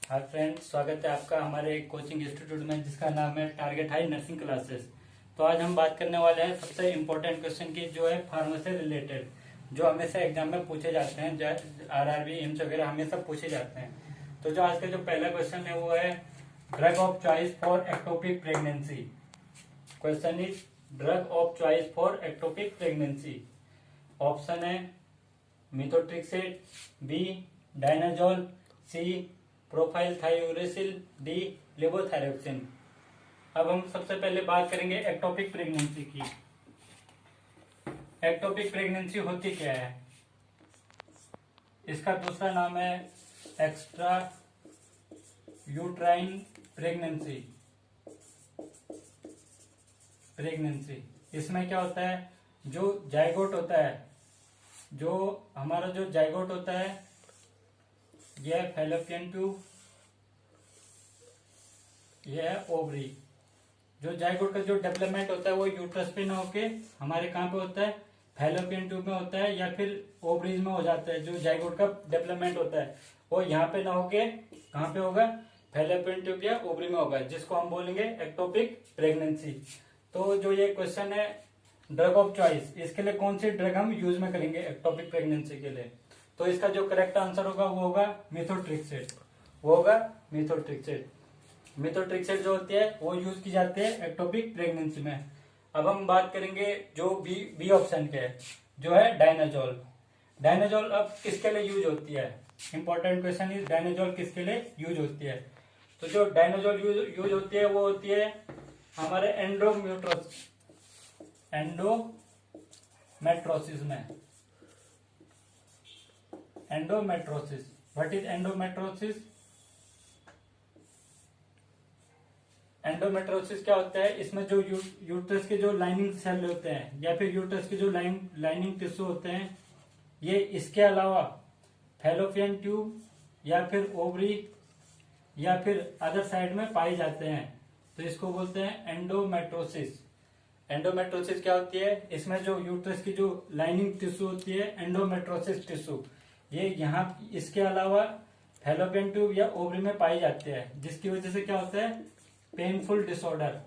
Hi friends, स्वागत है आपका हमारे कोचिंग इंस्टीट्यूट में जिसका नाम है टारगेट हाई नर्सिंग क्लासेस। तो आज हम बात करने वाले हैं सबसे इम्पोर्टेंट क्वेश्चन की, जो है फार्मेसी से रिलेटेड, जो हमेशा एग्जाम में पूछे जाते हैं। आरआरबी एम्स वगैरह हमेशा पूछे जाते हैं। तो जो आज का जो पहला क्वेश्चन है वो है drug of choice for ectopic pregnancy. Question is drug of choice for ectopic pregnancy. Option है मिथोट्रिक्सेट, बी डायनाजोल, सी प्रोफाइल थायोरेसिल, डी लेवोथायरोक्सिन। अब हम सबसे पहले बात करेंगे एक्टोपिक प्रेगनेंसी की। एक्टोपिक प्रेगनेंसी होती क्या है? इसका दूसरा नाम है एक्स्ट्रा यूट्राइन प्रेगनेंसी। इसमें क्या होता है, जो जाइगोट होता है, जो हमारा जो जाइगोट होता है, यह है फैलोपियन ट्यूब, यह है ओवरी। जो जाइगोट का जो डेवलपमेंट होता है वो यूट्रस पे ना होके हमारे कहाँ पे होता है, फैलोपियन ट्यूब में होता है, या फिर ओवरीज में हो जाता है। जो जाइगोट का डेवलपमेंट होता है वो यहाँ पे ना होके कहाँ पे होगा, फैलोपियन ट्यूब या ओवरी में होगा, जिसको हम बोलेंगे एक्टोपिक प्रेगनेंसी। तो जो ये क्वेश्चन है ड्रग ऑफ चॉइस, इसके लिए कौन सी ड्रग हम यूज में करेंगे एक्टोपिक प्रेगनेंसी के लिए, तो इसका जो करेक्ट आंसर होगा वो होगा मिथोट्रिक्सेट। मिथोट्रिक्सेट जो होती है वो यूज की जाती है एक्टोपिक प्रेगनेंसी में। अब हम बात करेंगे जो बी ऑप्शन के है, जो है डायनाजोल। डायनाजोल अब किसके लिए यूज होती है? इंपॉर्टेंट क्वेश्चन इज डायनाजोल किसके लिए यूज होती है? तो जो डायनाजोल यूज होती है वो होती है हमारे एंडोमेट्रोसिस में। Endometriosis, what is endometriosis? Endometriosis क्या होता है, इसमें जो यूट्रस के जो लाइनिंग सेल होते हैं, या फिर यूट्रस के जो लाइनिंग टिश्यू होते हैं, ये इसके अलावा फैलोपियन ट्यूब या फिर ओवरी या फिर अदर साइड में पाए जाते हैं। तो इसको बोलते हैं एंडोमेट्रोसिस। एंडोमेट्रोसिस क्या होती है, इसमें जो यूट्रस की जो लाइनिंग टिश्यू होती है, एंडोमेट्रोसिस टिश्यू, ये यहाँ इसके अलावा फैलोपियन ट्यूब या ओवरी में पाई जाते हैं, जिसकी वजह से क्या होता है, पेनफुल डिसऑर्डर,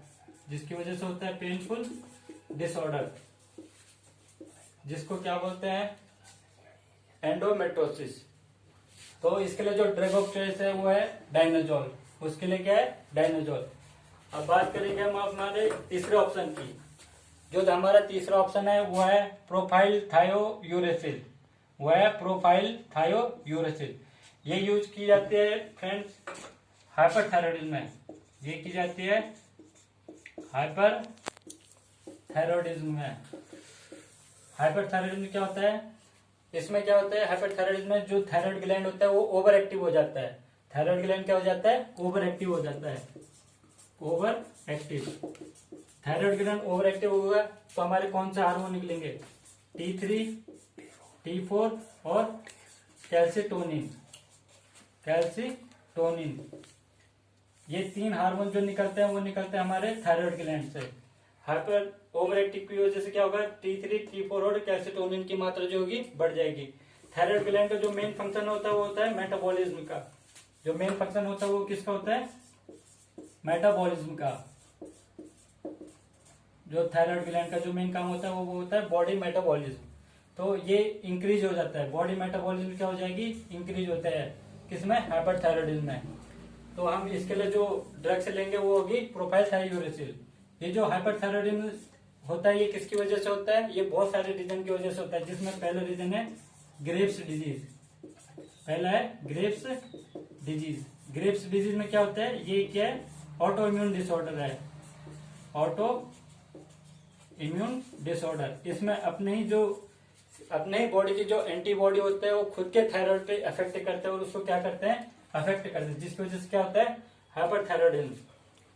जिसको क्या बोलते हैं, एंडोमेट्रोसिस। तो इसके लिए जो ड्रग ऑफ चॉइस है वो है डायनाजोल। उसके लिए क्या है, डायनाजोल। अब बात करेंगे हम हमारे तीसरे ऑप्शन की। जो हमारा तीसरा ऑप्शन है वो है प्रोफाइल थायोयूरेसिल। ये यूज की जाती है फ्रेंड्स हाइपरथायरॉयडिज्म में। ये की जाती है हाइपरथायरॉयडिज्म में। हाइपरथायरॉयडिज्म क्या होता है, इसमें क्या होता है, हाइपरथायरॉयडिज्म में जो थायराइड ग्लैंड होता है वो ओवर एक्टिव हो जाता है। थायराइड ग्लैंड क्या हो जाता है, ओवर एक्टिव हो जाता है। थायराइड ग्लैंड ओवर एक्टिव होगा तो हमारे कौन से हार्मोन निकलेंगे, T3, T4 और कैल्सिटोनिन। ये तीन हार्मोन जो निकलते हैं वो निकलते हैं हमारे थायराइड ग्लैंड से। हाइपर ओवर एक्टिव की वजह से क्या होगा, T3, T4 और कैल्सिटोनिन की मात्रा जो होगी बढ़ जाएगी। थायराइड ग्लैंड का जो मेन फंक्शन होता है वो होता है मेटाबॉलिज्म का। जो मेन फंक्शन होता है वो किसका होता है, मेटाबॉलिज्म का। जो थायराइड ग्लैंड का जो मेन काम होता है वो होता है बॉडी मेटाबॉलिज्म। तो ये इंक्रीज हो जाता है, बॉडी मेटाबॉलिज्म क्या हो जाएगी, इंक्रीज होता है किसमें, हाइपरथायरॉयडिज्म में। तो हम इसके लिए जो ड्रग्स लेंगे वो होगी प्रोफाइल थायोयूरेसिल। ये जो हाइपरथायरॉयडिज्म होता है ये किसकी वजह से होता है, ये बहुत सारे रीजन की वजह से होता है, जिसमें पहला रीजन है ग्रेव्स डिजीज। ग्रेव्स डिजीज में क्या होता है, ये क्या है, ऑटो इम्यून डिसऑर्डर है। इसमें अपने ही बॉडी की जो एंटीबॉडी होते हैं वो खुद के थायराइड पे अफेक्ट करते हैं और उसको क्या करते हैं, अफेक्ट करते हैं, जिसकी वजह से क्या होता है, हाइपरथायरॉयडिज्म।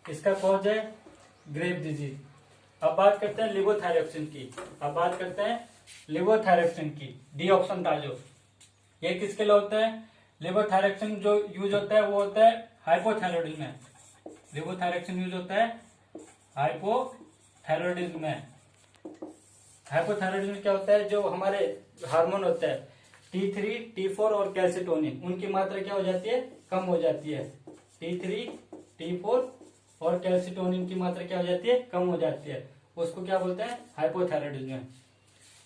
इसका कॉज है ग्रेव डिजीज। अब बात करते हैं लिवोथायरोक्सिन की। डी ऑप्शन था जो, ये किसके लिए होता है, लिवोथायरोक्सिन जो यूज होता है वो होता है हाइपोथायरॉयडिज्म में। लिवोथायरोक्सिन यूज होता है हाइपोथायरॉयडिज्म में। हाइपोथायरॉयडिज्म क्या होता है, जो हमारे हार्मोन होता है T3, T4 और कैल्सिटोनिन, उनकी मात्रा क्या हो जाती है, कम हो जाती है। T3, T4 और कैल्सिटोनिन की मात्रा क्या हो जाती है, कम हो जाती है। उसको क्या बोलते हैं, हाइपोथायराइडिज्म।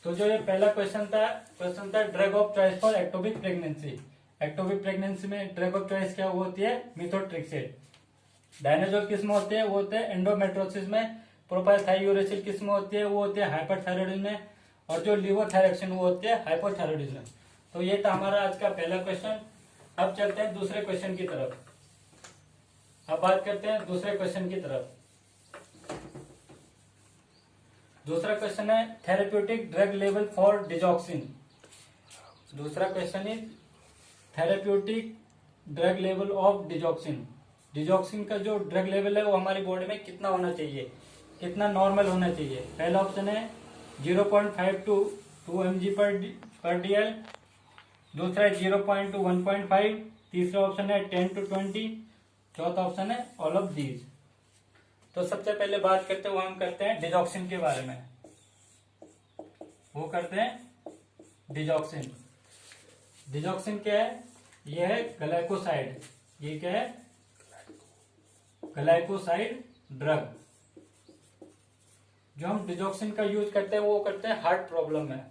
तो जो ये पहला क्वेश्चन था drug of choice for ectopic pregnancy. Ectopic pregnancy में ड्रग ऑफ चॉइस क्या वो होती है, मिथोट्रिक्सेट। डायनाजोल किस में होते हैं, वो होते हैं एंडोमेट्रोसिस में। प्रोपाइलथायोरेसिल किस में होती है, वो होती है हाइपरथायराइडिज्म में। और जो लिवोथायरक्सिन वो होती है हाइपोथायराइडिज्म। तो ये था हमारा आज का पहला क्वेश्चन। अब चलते हैं दूसरे क्वेश्चन की तरफ। अब बात करते हैं दूसरे क्वेश्चन की तरफ। दूसरा क्वेश्चन है therapeutic drug level for digoxin. दूसरा question is therapeutic drug level of digoxin. Digoxin का जो ड्रग लेवल है वो हमारी बॉडी में कितना होना चाहिए, कितना नॉर्मल होना चाहिए। पहला ऑप्शन है 0.5 to 2 mg पर DL। दूसरा है 0.2 to 1.5। तीसरा ऑप्शन है 10 to 20। चौथा ऑप्शन है ऑल ऑफ दीज। तो सबसे पहले बात करते हैं, वो हम करते हैं डिजॉक्सिन के बारे में। वो करते हैं डिजॉक्सिन। डिजॉक्सिन क्या है, ये है ग्लाइकोसाइड। ये क्या है, ग्लाइकोसाइड ड्रग। जो हम डिजॉक्सिन का यूज करते हैं वो करते हैं हार्ट प्रॉब्लम में।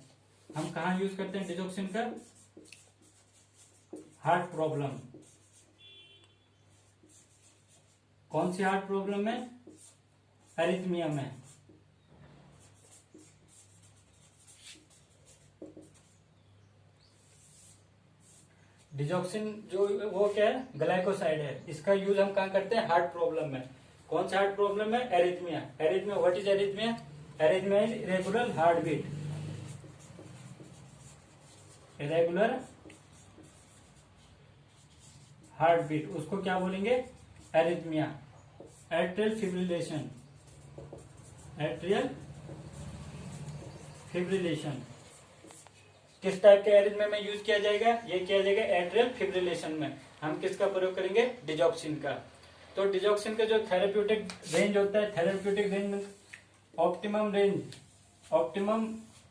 हम कहा यूज करते हैं डिजॉक्सिन का, हार्ट प्रॉब्लम। कौन सी हार्ट प्रॉब्लम में, एरिथमिया में। डिजॉक्सिन जो वो क्या है, ग्लाइकोसाइड है। इसका यूज हम कहाँ करते हैं, हार्ट प्रॉब्लम में। कौन सा हार्ट प्रॉब्लम है, arrhythmia. Arrhythmia, what is arrhythmia, arrhythmia is irregular heart beat. Irregular heart beat, उसको क्या बोलेंगे, arrhythmia. Atrial fibrillation, atrial fibrillation किस टाइप के एरिथमिया में यूज किया जाएगा, ये किया जाएगा एट्रियल फिब्रिलेशन में। हम किसका प्रयोग करेंगे, डिजॉक्सिन का। तो डिजॉक्सिन का जो थेरेप्यूटिक रेंज होता है, therapeutic range optimum range, optimum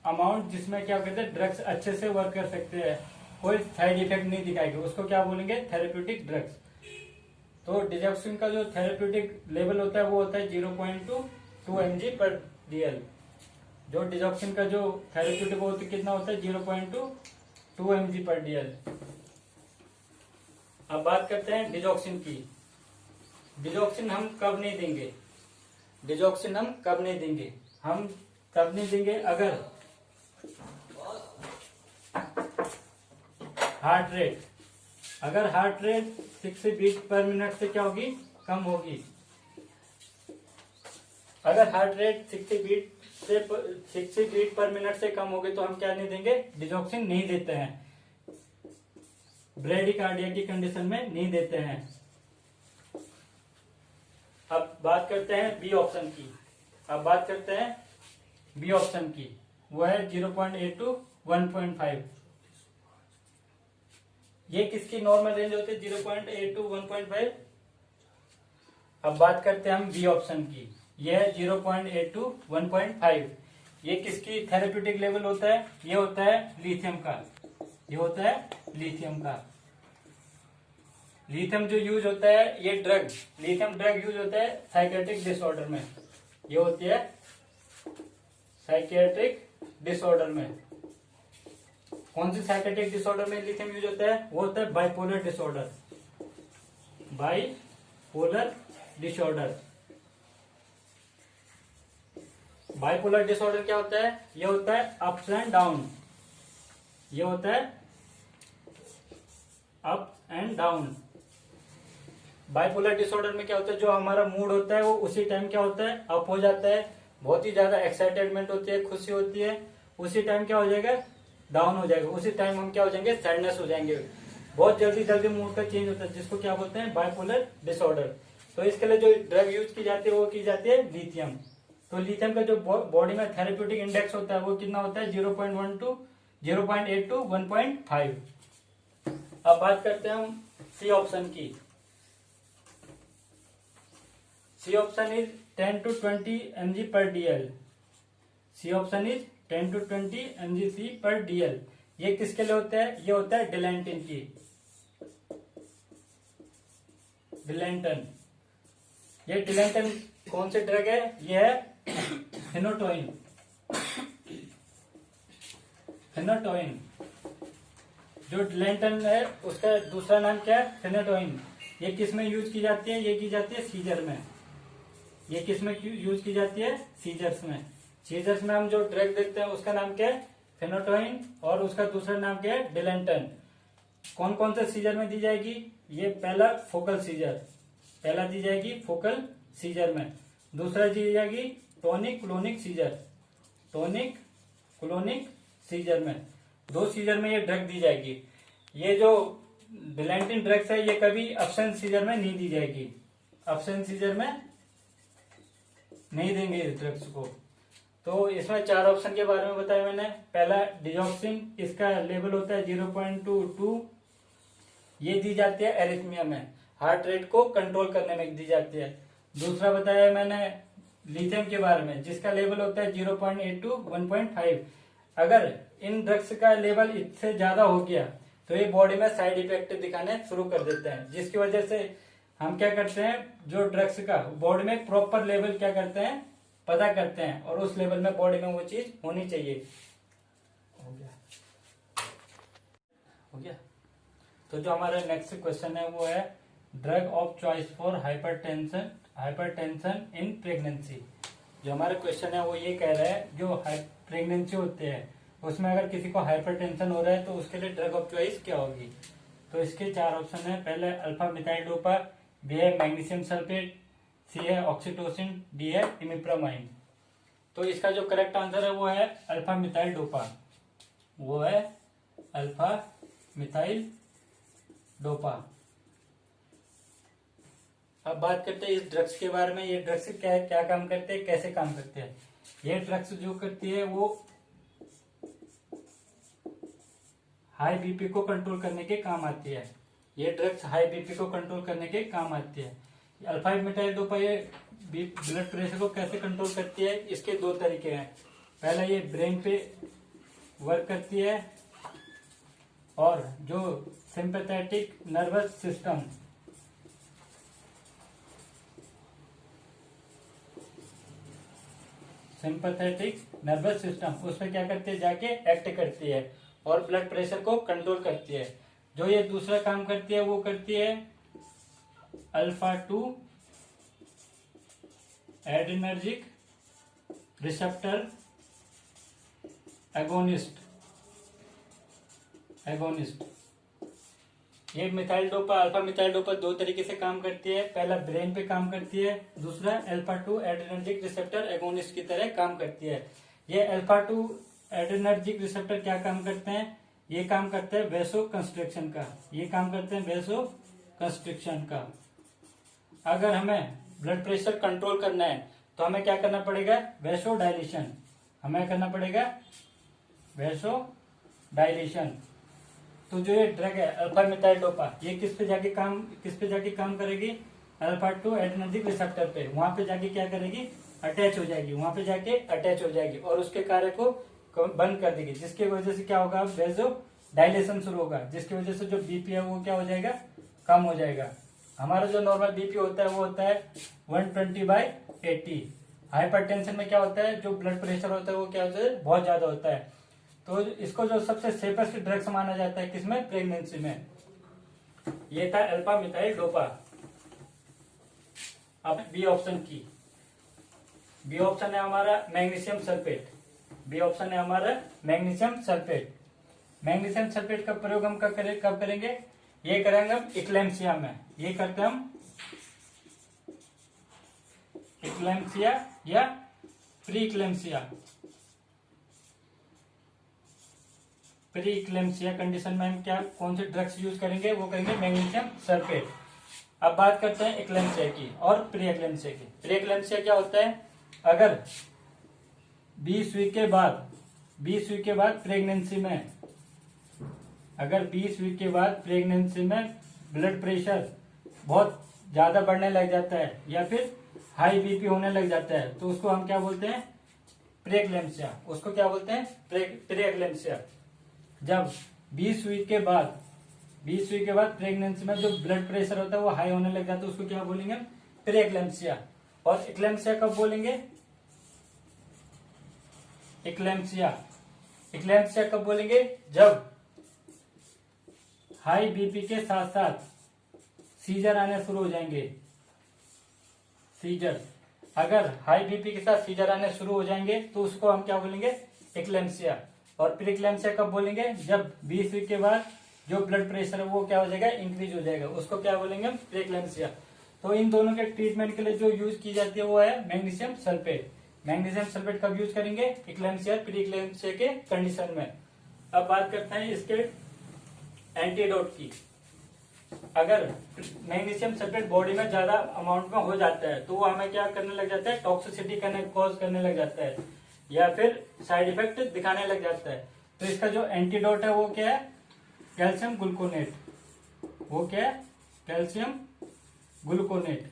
amount जिसमें क्या कहते हैं ड्रग्स अच्छे से वर्क कर सकते हैं, कोई साइड इफेक्ट नहीं दिखाएगी, उसको क्या बोलेंगे, थेरेप्यूटिक ड्रग्स। तो डिजॉक्सिन का जो थेरेप्यूटिक लेवल होता है वो होता है 0.2 2 mg पर DL। जो डिजॉक्सिन का जो थेरेप्यूटिक होता है कितना होता है, 0.2 2 mg पर DL। अब बात करते हैं डिजॉक्सिन की। डिजॉक्सिन हम कब नहीं देंगे, डिजॉक्सिन हम कब नहीं देंगे, हम तब नहीं देंगे अगर हार्ट रेट, अगर heart rate 60 beat per minute से क्या होगी, कम होगी। अगर heart rate 60 beat per minute से कम होगी तो हम क्या नहीं देंगे, डिजॉक्सिन नहीं देते हैं। ब्रेडिकार्डिया की कंडीशन में नहीं देते हैं। अब बात करते हैं बी ऑप्शन की। अब बात करते हैं बी ऑप्शन की, वो है 0.8 to 1.5। ये किसकी नॉर्मल रेंज होती है, 0.8 to 1.5। अब बात करते हैं हम बी ऑप्शन की, ये है 0.8 to 1.5। ये किसकी थेरेप्यूटिक लेवल होता है, ये होता है लिथियम का, ये होता है लिथियम का। लिथियम जो यूज होता है, ये ड्रग, लिथियम ड्रग यूज होता है साइकेट्रिक डिसऑर्डर में। ये होती है साइकेट्रिक डिसऑर्डर में। कौन सी साइकेट्रिक डिसऑर्डर में लिथियम यूज होता है, वो होता है bipolar disorder. Bipolar disorder, bipolar disorder क्या होता है, ये होता है अप्स एंड डाउन। ये होता है up and down. Bipolar disorder में क्या होता है, जो हमारा मूड होता है वो उसी टाइम क्या होता है, अप हो जाता है, बहुत ही ज्यादा एक्साइटेडमेंट होती है, खुशी होती है। उसी टाइम क्या हो जाएगा, डाउन हो जाएगा। उसी टाइम हम क्या हो जाएंगे, सैडनेस हो जाएंगे। बहुत जल्दी जल्दी मूड का चेंज होता है, जिसको क्या बोलते हैं, बाइपोलर डिसऑर्डर। तो इसके लिए जो ड्रग यूज की जाती है वो की जाती है लिथियम। तो लिथियम का जो बॉडी में थेरेप्यूटिक इंडेक्स होता है वो कितना होता है, 0.8 to 1.5। अब बात करते हैं हम सी ऑप्शन की। C option is 10 to 20 mg per DL। C option is 10 to 20 mg/dl। ये किसके लिए होता है? ये होता है डिलेंटिन की, डिलेंटन। ये डिलेंटन कौन से ड्रग है? ये है फिनोटोइन, फिनोटोइन। जो डिलेंटन है उसका दूसरा नाम क्या है? फिनोटोइन। ये किस में यूज की जाती है? ये की जाती है सीजर में। ये किस में यूज की जाती है? सीजर्स में। सीजर्स में हम जो ड्रग देते हैं उसका नाम क्या है? फिनोटोइन, और उसका दूसरा नाम क्या है? डिलेंटन। कौन कौन से सीजर में दी जाएगी? ये पहला फोकल सीजर, पहला दी जाएगी फोकल सीजर में। दूसरा दी जाएगी tonic clonic scissor, tonic clonic scissor में। 2 सीजर में ये ड्रग दी जाएगी। ये जो डिलेंटिन ड्रग्स है ये कभी अब्सेंट सीजर में नहीं दी जाएगी, अब्सेंट सीजर में नहीं देंगे इस ड्रग्स को। तो इसमें 4 ऑप्शन के बारे में बताया मैंने। पहला डिजॉक्सिन, इसका लेवल होता है 0.22, ये दी जाती है एरिथमिया में, हार्ट रेट को कंट्रोल करने में दी जाती है। दूसरा बताया मैंने लिथियम के बारे में, जिसका लेवल होता है 0.8 to 1.5। अगर इन ड्रग्स का लेवल इससे ज्यादा हो गया तो ये बॉडी में साइड इफेक्ट दिखाने शुरू कर देते हैं, जिसकी वजह से हम क्या करते हैं, जो ड्रग्स का बॉडी में प्रॉपर लेवल क्या करते हैं, पता करते हैं, और उस लेवल में बॉडी में वो चीज होनी चाहिए। हो गया। तो जो हमारा नेक्स्ट क्वेश्चन है वो है drug of choice for hypertension, hypertension in pregnancy. जो हमारा क्वेश्चन है वो ये कह रहा है जो प्रेगनेंसी होते हैं उसमें अगर किसी को हाइपरटेंशन हो रहा है तो उसके लिए ड्रग ऑफ चॉइस क्या होगी। तो इसके 4 ऑप्शन है। पहले अल्फा मिथाइल डोपा, बी है मैग्नीशियम सल्फेट, सी है ऑक्सीटोसिन, डी है इमिप्रामाइन। तो इसका जो करेक्ट आंसर है वो है अल्फा मिथाइल डोपा, वो है अल्फा मिथाइल डोपा। अब बात करते हैं इस ड्रग्स के बारे में। ये ड्रग्स क्या क्या काम करते हैं, कैसे काम करते हैं। ये ड्रग्स जो करती है वो हाई बीपी को कंट्रोल करने के काम आती है। ये ड्रग्स हाई बीपी को कंट्रोल करने के काम आती है। अल्फा मिथाइल डोपा ये ब्लड प्रेशर को कैसे कंट्रोल करती है, इसके 2 तरीके हैं। पहला ये ब्रेन पे वर्क करती है, और जो sympathetic nervous system, sympathetic nervous system उस पर क्या करती है, जाके एक्ट करती है और ब्लड प्रेशर को कंट्रोल करती है। जो ये दूसरा काम करती है वो करती है अल्फा 2 एड्रेनर्जिक रिसेप्टर एगोनिस्ट, ये methyl dopa, alpha methyl dopa 2 तरीके से काम करती है। पहला ब्रेन पे काम करती है, दूसरा अल्फा 2 एड्रेनर्जिक रिसेप्टर एगोनिस्ट की तरह काम करती है। ये अल्फा 2 एड्रेनर्जिक रिसेप्टर क्या काम करते हैं, ये काम करते हैं वेसो कंस्ट्रिक्शन का, ये काम करते हैं वेसो कंस्ट्रिक्शन का। अगर हमें ब्लड प्रेशर कंट्रोल करना है तो हमें क्या करना पड़ेगा, वेसो डायलेशन, हमें करना पड़ेगा वेसो डायलेशन। तो जो ये ड्रग है अल्फा मिथाइल डोपा, ये किस पे जाके काम करेगी, अल्फा 2 एड्रेनर्जिक रिसेप्टर पे, वहां पे जाके क्या करेगी, अटैच हो जाएगी, वहां पे जाके अटैच हो जाएगी और उसके कार्य को बंद कर देगी, जिसकी वजह से क्या होगा, वेसो डायलेशन शुरू होगा, जिसकी वजह से जो बीपी है वो क्या हो जाएगा, कम हो जाएगा। हमारा जो नॉर्मल बीपी होता है वो होता है 120/80। हाइपरटेंशन में क्या होता है, जो ब्लड प्रेशर होता है वो क्या होता है, बहुत ज्यादा होता है। तो इसको जो सबसे सेफेस्ट ड्रग्स माना जाता है किसमें, प्रेगनेंसी में। ये था अल्फा मिथाइल डोपा। अब बी ऑप्शन की, बी ऑप्शन है हमारा मैग्नीशियम सल्फेट, बी ऑप्शन है हमारा मैग्नीशियम सल्फेट। मैग्नीशियम सल्फेट का प्रयोग हम कब करेंगे, ये करेंगे हम इक्लेम्सिया में, ये करते हम इक्लेम्सिया या pre eclampsia, pre eclampsia condition में हम क्या कौन से ड्रग्स यूज करेंगे, वो करेंगे मैग्नीशियम सल्फेट। अब बात करते हैं इक्लेम्सिया की और प्री इक्लेम्सिया की। प्री इक्लेम्सिया क्या होता है, अगर 20 वीक के बाद प्रेगनेंसी में, अगर 20 वीक के बाद प्रेगनेंसी में ब्लड प्रेशर बहुत ज्यादा बढ़ने लग जाता है या फिर हाई बीपी होने लग जाता है तो उसको हम क्या बोलते हैं, प्रेक्लेम्सिया। उसको क्या बोलते हैं, प्रेक्लेम्सिया। जब 20 वीक के बाद 20 वीक के बाद प्रेगनेंसी में जो ब्लड प्रेशर होता है वो हाई होने लग जाता है, उसको क्या बोलेंगे? प्रेक्लेम्सिया। और इक्लेम्सिया कब बोलेंगे? इक्लेम्सिया। इक्लेम्सिया कब बोलेंगे? जब हाई बीपी के साथ साथ सीजर आने शुरू हो जाएंगे। सीजर, अगर हाई बीपी के साथ सीजर आने शुरू हो जाएंगे तो उसको हम क्या बोलेंगे? इक्लेम्सिया। और प्रीक्लेम्सिया कब बोलेंगे? जब 20 वीक के बाद जो ब्लड प्रेशर है वो क्या हो जाएगा? इंक्रीज हो जाएगा, उसको क्या बोलेंगे? प्रीक्लेम्सिया। तो इन दोनों के ट्रीटमेंट के लिए जो यूज की जाती है वो है मैग्नीशियम सल्फेट। मैग्नीशियम सल्फेट कब यूज करेंगे? इक्लेम्सिया, प्रीक्लेम्सिया के कंडीशन में। अब बात करते हैं इसके एंटीडोट की। अगर मैग्नीशियम सल्फेट बॉडी में ज्यादा अमाउंट में हो जाता है तो वो हमें क्या करने लग जाता है? टॉक्सिसिटी कॉज करने लग जाता है या फिर साइड इफेक्ट दिखाने लग जाता है। तो इसका जो एंटीडोट है वो क्या है? Calcium gluconate. वो क्या है? Calcium gluconate.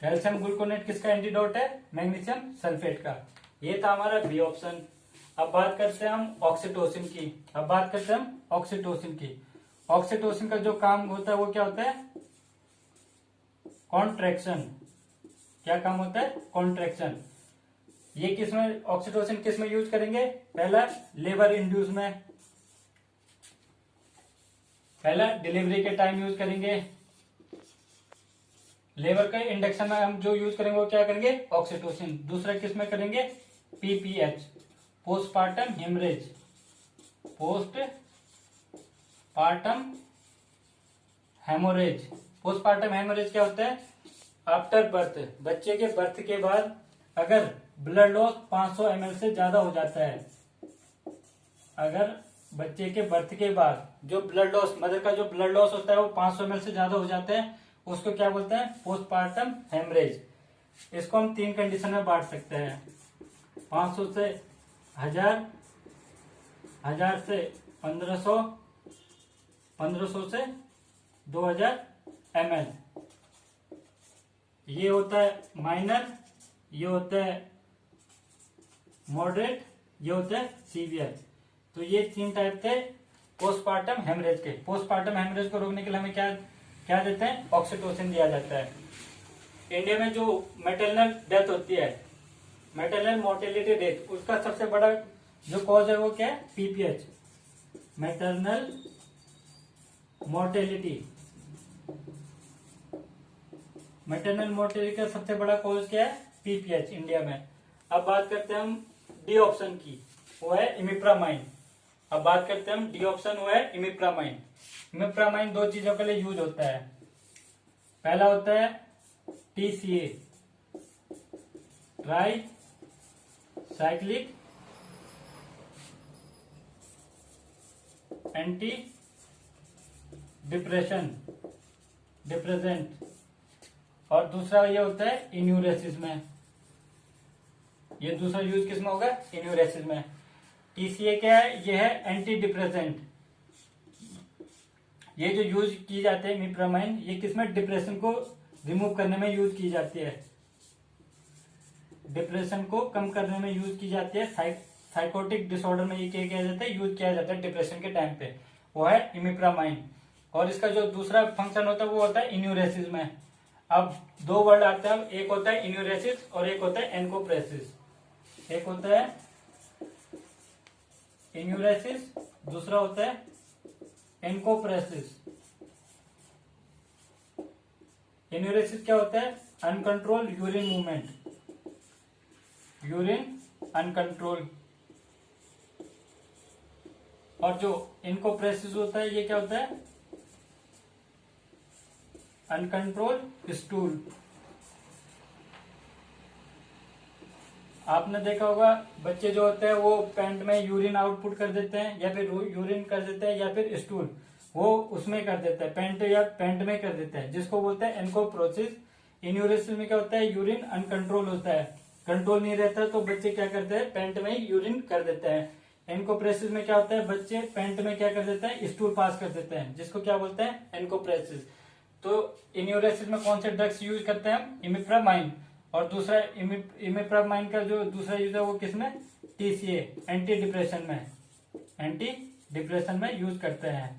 कैल्शियम ग्लूकोनेट किसका एंटीडोट है? मैग्नीशियम सल्फेट का। ये था हमारा बी ऑप्शन। अब बात करते हैं हम ऑक्सीटोसिन की। ऑक्सीटोसिन का जो काम होता है वो क्या होता है? कॉन्ट्रैक्शन। क्या काम होता है? कॉन्ट्रैक्शन। ये किसमें ऑक्सीटोसिन किसमें यूज करेंगे? पहला लेबर इंड्यूस में, पहला डिलीवरी के टाइम यूज करेंगे। लेबर के इंडक्शन में हम जो यूज करेंगे वो क्या करेंगे? ऑक्सीटोसिन। दूसरा किसमें करेंगे? PPH, postpartum haemorrhage. Postpartum haemorrhage. Postpartum haemorrhage क्या होता है? आफ्टर बर्थ, बच्चे के बर्थ के बाद अगर ब्लड लॉस 500 ml से ज्यादा हो जाता है, अगर बच्चे के बर्थ के बाद जो ब्लड लॉस, मदर का जो ब्लड लॉस होता है वो 500 ml से ज्यादा हो जाता है, उसको क्या बोलते हैं? Postpartum haemorrhage. इसको हम 3 कंडीशन में बांट सकते हैं, 500 से 1000, 1000 से 1500, 1500 से 2000 ml। ये होता है माइनर, ये होता है मॉडरेट, ये होता है सीवियर। तो ये 3 टाइप थे पोस्टपार्टम हेमरेज के। पोस्टपार्टम हेमरेज को रोकने के लिए हमें क्या देते हैं? ऑक्सीटोसिन दिया जाता है। इंडिया में जो मैटरनल डेथ होती है, मैटरनल मोर्टेलिटी रेट, उसका सबसे बड़ा जो कॉज है वो क्या है? PPH, maternal mortality. Maternal mortality का सबसे बड़ा कॉज क्या है? पीपीएच इंडिया में। अब बात करते हैं हम डी ऑप्शन की, वो है इमिप्रामाइन। अब बात करते हैं हम डी ऑप्शन, वो है इमिप्रामाइन। इमिप्रामाइन 2 चीजों के लिए यूज होता है। पहला होता है TCA, try cyclic anti depressant. और दूसरा ये होता है इन्यूरेसिस में। ये दूसरा यूज किसमें होगा? इन्यूरेसिस में। टीसीए क्या है? ये है एंटी डिप्रेसेंट। ये जो यूज की जाते हैं इमिप्रामाइन, ये किसमें? डिप्रेशन को रिमूव करने में यूज की जाती है, डिप्रेशन को कम करने में यूज की जाती है। साइकोटिक डिसऑर्डर में ये क्या किया जाता है? यूज किया जाता है डिप्रेशन के टाइम पे, वो है इमिप्रामाइन। और इसका जो दूसरा फंक्शन होता है वो होता है इन्यूरेसिस में। अब 2 वर्ड आते हैं, एक होता है इन्यूरेसिस और एक होता है एनकोप्रेसिस। एक होता है इन्यूरेसिस, दूसरा होता है एनकोप्रेसिस। इन्यूरेसिस क्या होता है? Uncontrol urine movement, urine uncontrol. और जो इनकोप्रेसिस होता है ये क्या होता है? Uncontrol stool. आपने देखा होगा बच्चे जो होते हैं वो पैंट में यूरिन आउटपुट कर देते हैं, या फिर यूरिन कर देते हैं, या फिर स्टूल वो उसमें कर देते हैं, पैंट में कर देते हैं, जिसको बोलते हैं एनकोप्रोसिस। इन्यूरेसिस में क्या होता है? यूरिन अनकंट्रोल होता है, कंट्रोल नहीं रहता तो बच्चे क्या करते हैं? पैंट में ही यूरिन कर देते हैं। एनकोप्रेसिस में क्या होता है? बच्चे पैंट में क्या कर देते हैं? स्टूल पास कर देते हैं, जिसको क्या बोलते हैं? एनकोप्रेसिस। तो इन्यूरेसिस में कौन से ड्रग्स यूज करते हैं हम? इमिप्रामाइन। और दूसरा इमिप्रामाइन का जो दूसरा यूज है वो किसमें? टीसीए, एंटी डिप्रेशन में। एंटी डिप्रेशन में यूज करते हैं।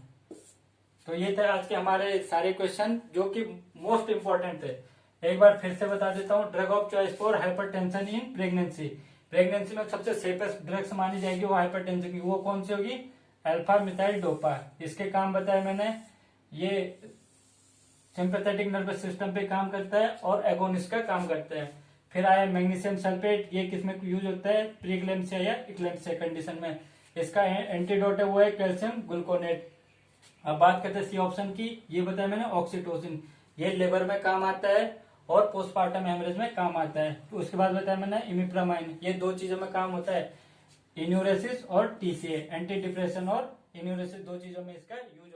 तो ये थे आज के हमारे सारे क्वेश्चन जो कि मोस्ट इंपॉर्टेंट थे। एक बार फिर से बता देता हूँ, drug of choice for hypertension in pregnancy. Pregnancy में सबसे सेफेस्ट ड्रग्स मानी जाएगी वो हाइपरटेंशन की, वो कौन सी होगी? Alpha methyl dopa. इसके काम बताए मैंने, ये सिंपैथेटिक नर्वस सिस्टम पे काम करता है और एगोनिस्ट का काम करता है। फिर आया मैग्नीशियम सल्फेट, ये किसमें यूज होता है? प्रीक्लेम्सिया या इक्लेम्सिया कंडीशन में। इसका एंटीडोट है वो है कैल्शियम ग्लूकोनेट। अब बात करते हैं सी ऑप्शन की, ये बताया मैंने ऑक्सीटोसिन, ये लिवर में काम आता है और पोस्टमार्टम हेमरेज में काम आता है। तो उसके बाद बताया मैंने इमिप्रामाइन, ये दो चीजों में काम होता है, इन्यूरेसिस और टीसीए, एंटी डिप्रेशन और इन्यूरेसिस, दो चीजों में इसका यूज